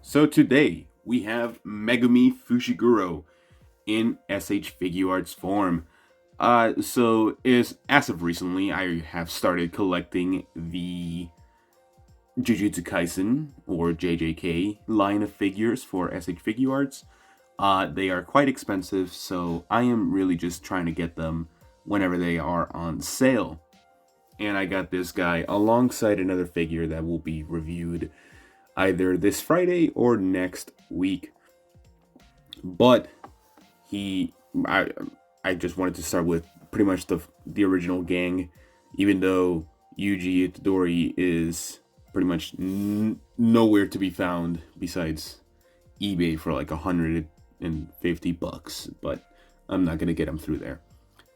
So today we have Megumi Fushiguro in SH Figuarts form. So is as of recently, I have started collecting the Jujutsu Kaisen or JJK line of figures for SH Figuarts. They are quite expensive, so I am really just trying to get them whenever they are on sale. And I got this guy alongside another figure that will be reviewed either this Friday or next week. But he, I, I just wanted to start with pretty much the original gang, even though Yuji Itadori is pretty much nowhere to be found besides eBay for like $150. But I'm not gonna get him through there.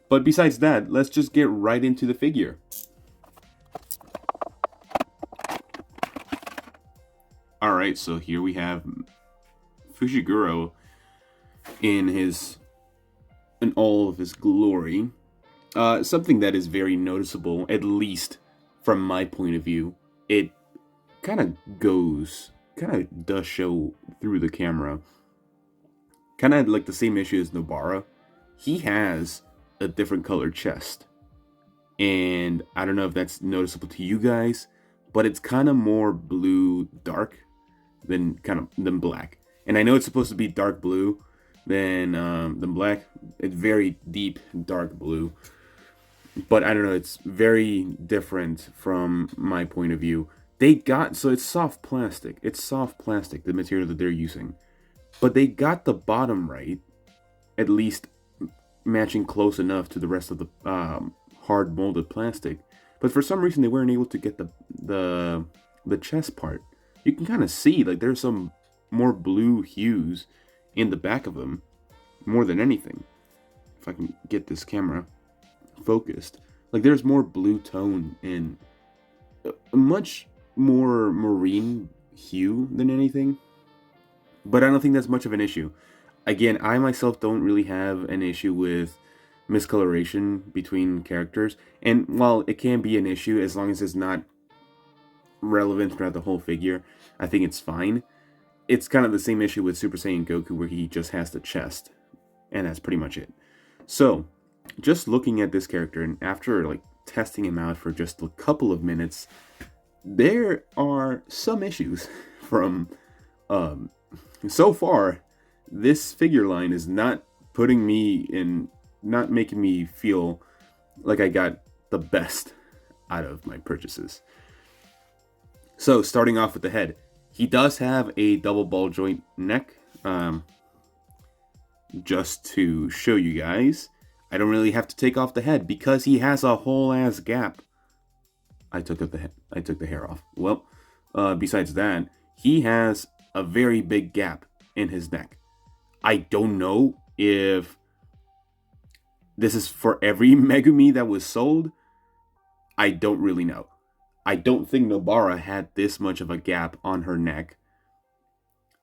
But besides that, let's just get right into the figure. Alright, so here we have Fushiguro in all of his glory. Something that is very noticeable, at least from my point of view, it kind of does show through the camera. Kind of like the same issue as Nobara. He has a different colored chest. And I don't know if that's noticeable to you guys, but it's kind of more blue dark than black. And I know it's supposed to be dark blue than black. It's very deep dark blue. But I don't know, it's very different from my point of view. So it's soft plastic. It's soft plastic, the material that they're using. But they got the bottom right, at least matching close enough to the rest of the hard molded plastic. But for some reason they weren't able to get the chest part. You can kind of see like there's some more blue hues in the back of them, more than anything. If I can get this camera focused, like there's more blue tone and a much more marine hue than anything. But I don't think that's much of an issue. Again, I myself don't really have an issue with miscoloration between characters, and while it can be an issue as long as it's not relevant throughout the whole figure, I think it's fine. It's kind of the same issue with Super Saiyan Goku where he just has the chest, and that's pretty much it. So, just looking at this character, and after like testing him out for just a couple of minutes, there are some issues from so far. This figure line is not making me feel like I got the best out of my purchases. So, starting off with the head, he does have a double ball joint neck. Just to show you guys, I don't really have to take off the head because he has a whole ass gap. I took the hair off. Well, besides that, he has a very big gap in his neck. I don't know if this is for every Megumi that was sold. I don't really know. I don't think Nobara had this much of a gap on her neck.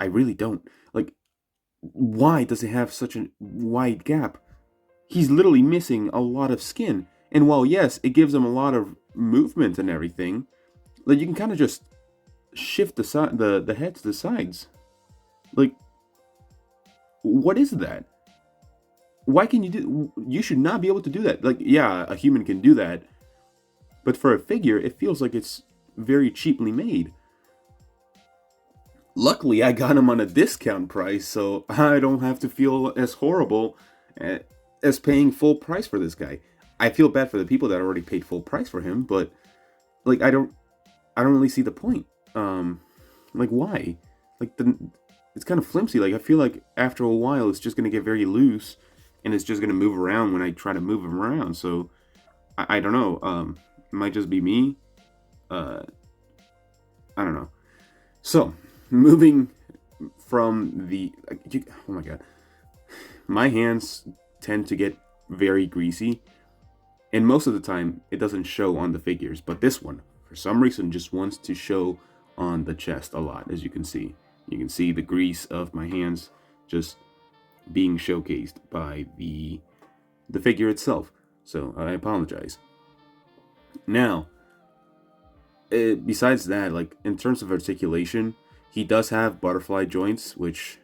I really don't. Like, why does it have such a wide gap? He's literally missing a lot of skin. And while, yes, it gives him a lot of movement and everything, like, you can kind of just shift the head to the sides. Like, what is that? Why can you do... You should not be able to do that. Like, yeah, a human can do that. But for a figure, it feels like it's very cheaply made. Luckily, I got him on a discount price, so I don't have to feel as horrible as paying full price for this guy. I feel bad for the people that already paid full price for him, but like I don't really see the point. Like why? Like it's kind of flimsy. Like I feel like after a while, it's just gonna get very loose, and it's just gonna move around when I try to move him around. So I don't know. It might just be me. I don't know. So, moving from oh my god. My hands tend to get very greasy. And most of the time, it doesn't show on the figures. But this one, for some reason, just wants to show on the chest a lot, as you can see. You can see the grease of my hands just being showcased by the figure itself. So, I apologize. Now, besides that, like in terms of articulation, He does have butterfly joints, which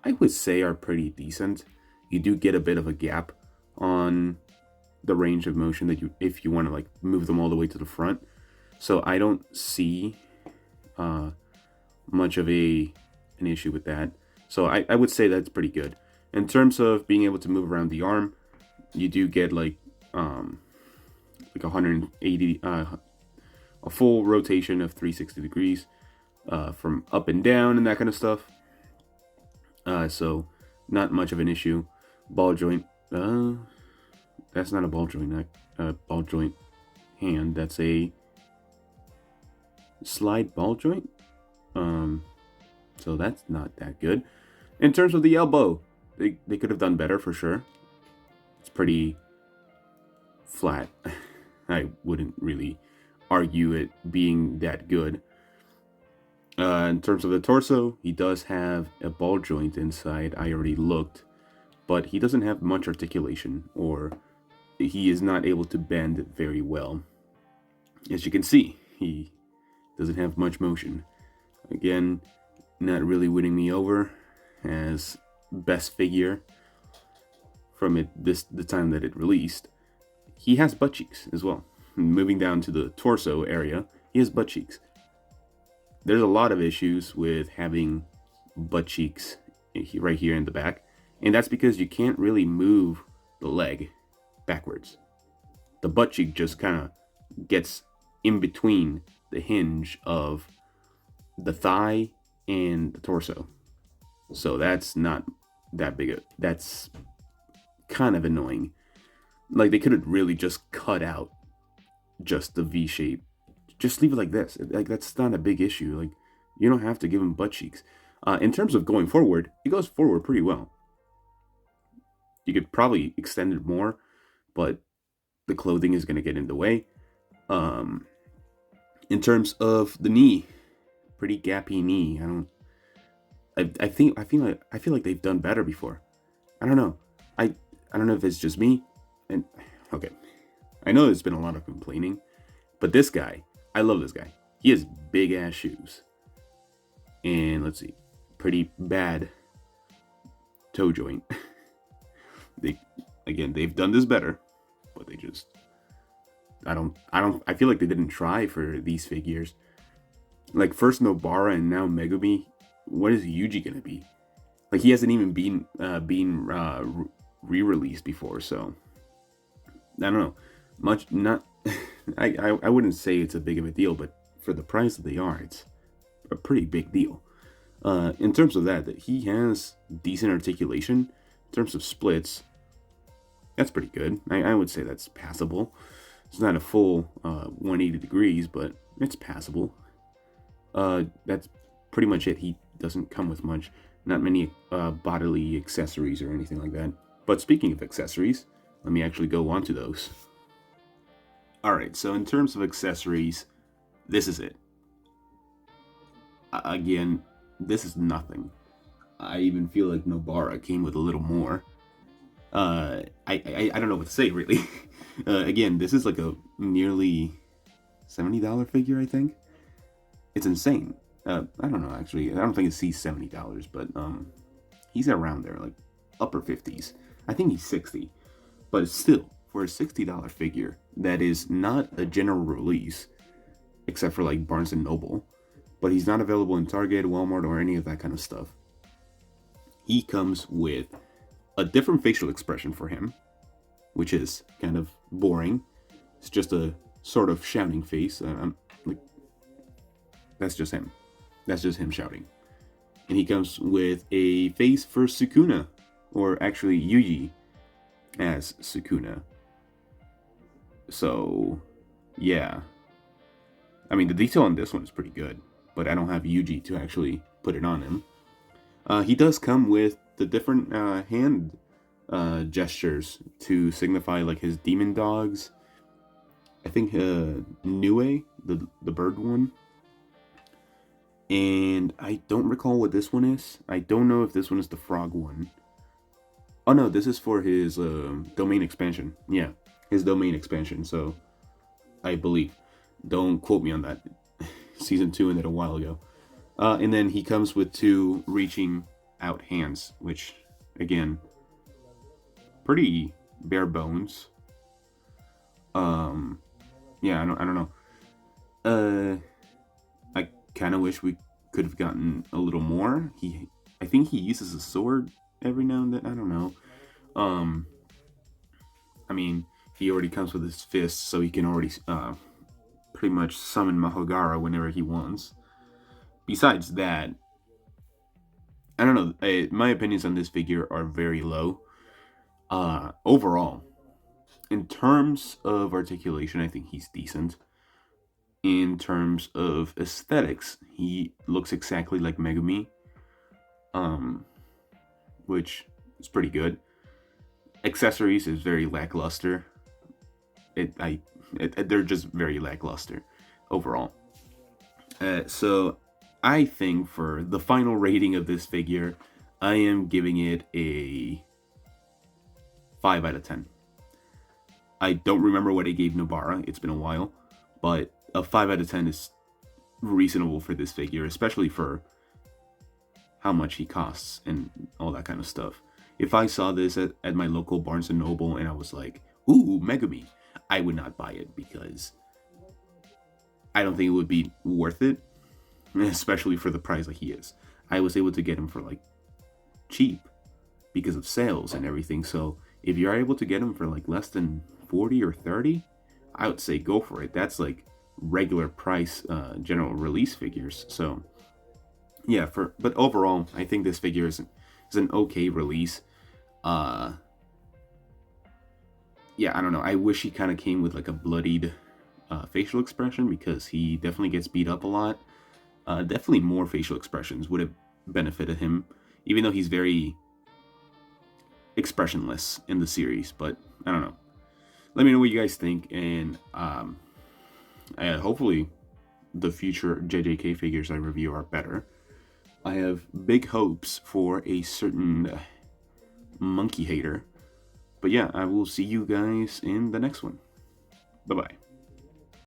I would say are pretty decent. You do get a bit of a gap on the range of motion that you, if you want to like move them all the way to the front. So I don't see much of an issue with that. So I would say that's pretty good. In terms of being able to move around the arm, you do get like 180, a full rotation of 360 degrees from up and down and that kind of stuff. So not much of an issue. Ball joint, that's not a ball joint, ball joint hand. That's a slide ball joint. So that's not that good. In terms of the elbow, they could have done better for sure. It's pretty flat. I wouldn't really argue it being that good. In terms of the torso, he does have a ball joint inside. I already looked, but he doesn't have much articulation, or he is not able to bend very well. As you can see, he doesn't have much motion. Again, not really winning me over as best figure from the time that it released. He has butt cheeks as well. Moving down to the torso area, he has butt cheeks. There's a lot of issues with having butt cheeks right here in the back, and that's because you can't really move the leg backwards. The butt cheek just kind of gets in between the hinge of the thigh and the torso. So that's not that big. That's kind of annoying. Like, they could have really just cut out just the V shape. Just leave it like this. Like, that's not a big issue. Like, you don't have to give him butt cheeks. In terms of going forward, he goes forward pretty well. You could probably extend it more, but the clothing is going to get in the way. In terms of the knee, pretty gappy knee. I feel like they've done better before. I don't know. I don't know if it's just me. And okay, I know there's been a lot of complaining, but this guy, I love this guy. He has big ass shoes, and let's see, pretty bad toe joint. They've done this better, but they just, I feel like they didn't try for these figures. Like, first Nobara and now Megumi. What is Yuji gonna be? Like, he hasn't even been re-released before, so I don't know. I wouldn't say it's a big of a deal, but for the price that they are, it's a pretty big deal. In terms of that he has decent articulation. In terms of splits, that's pretty good. I would say that's passable. It's not a full 180 degrees, but it's passable. That's pretty much it. He doesn't come with much. Not many bodily accessories or anything like that. But speaking of accessories, let me actually go on to those. Alright, so in terms of accessories, this is it. Again, this is nothing. I even feel like Nobara came with a little more. I don't know what to say, really. Again, this is like a nearly $70 figure, I think. It's insane. I don't know, actually. I don't think it sees $70, but he's around there, like upper 50s. I think he's 60. But still, for a $60 figure that is not a general release, except for like Barnes & Noble, but he's not available in Target, Walmart, or any of that kind of stuff. He comes with a different facial expression for him, which is kind of boring. It's just a sort of shouting face. Like, that's just him. That's just him shouting. And he comes with a face for Sukuna, or actually Yuji as Sukuna. So, yeah. I mean, the detail on this one is pretty good, but I don't have Yuji to actually put it on him. He does come with the different hand gestures to signify like his demon dogs. I think Nue, the bird one. And I don't recall what this one is. I don't know if this one is the frog one. Oh no, this is for his domain expansion. Yeah, his domain expansion. So, I believe. Don't quote me on that. Season 2 ended a while ago. And then he comes with two reaching out hands, which, again, pretty bare bones. Yeah, I don't know. I kind of wish we could have gotten a little more. I think he uses a sword every now and then. I don't know. I mean, he already comes with his fists, so he can already pretty much summon Mahogara whenever he wants. Besides that, I don't know. My opinions on this figure are very low. Overall, in terms of articulation, I think he's decent. In terms of aesthetics, he looks exactly like Megumi, which is pretty good. Accessories is very lackluster. They're just very lackluster overall. So I think for the final rating of this figure, I am giving it a 5 out of 10. I don't remember what I gave Nobara. It's been a while, but a 5 out of 10 is reasonable for this figure, especially for how much he costs and all that kind of stuff. If I saw this at my local Barnes & Noble and I was like, ooh, Megumi, I would not buy it because I don't think it would be worth it, especially for the price that he is. I was able to get him for like cheap because of sales and everything. So if you're able to get him for like less than 40 or 30, I would say go for it. That's like regular price general release figures. So yeah, but overall, I think this figure is an okay release. Yeah, I don't know. I wish he kind of came with like a bloodied facial expression because he definitely gets beat up a lot. Definitely more facial expressions would have benefited him, even though he's very expressionless in the series. But I don't know. Let me know what you guys think, and hopefully the future JJK figures I review are better. I have big hopes for a certain monkey hater. But yeah, I will see you guys in the next one. Bye-bye.